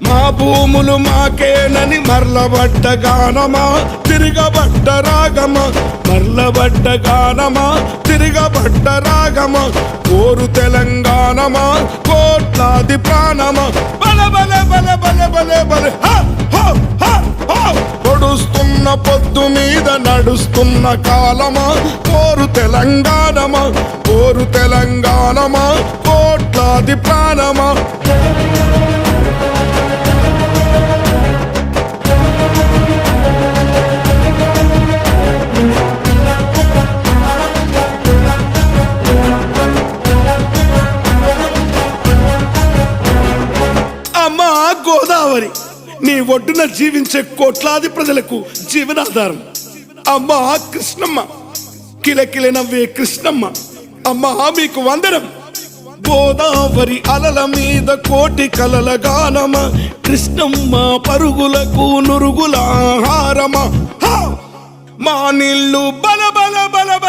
మా భూములు మాకేనని మరలబడ్డ గానమా తిరగబడ్డ రాగమా, మరలబడ్డ గానమా తిరగబడ్డ రాగమా, కోరు తెలంగాణమా కోట్లాది ప్రాణమా, బల బల బల బల బల బల పొడుస్తున్న పొద్దు మీద నడుస్తున్న కాలమా, కోరు తెలంగాణమా కోరు తెలంగాణమా కోట్లాది ప్రాణమా. అమ్మా గోదావరి, నీ ఒడ్డున జీవించే కోట్లాది ప్రజలకు జీవనాధారం. అమ్మా కృష్ణమ్మ, కిలకిల నవ్వే కృష్ణమ్మ, అమ్మా మీకు వందనం. గోదావరి అలల మీద కోటి కలల గానమ, కృష్ణమ్మ పరుగులకు నురుగుల ఆహారమా. మా నీళ్ళు బల బల బల బల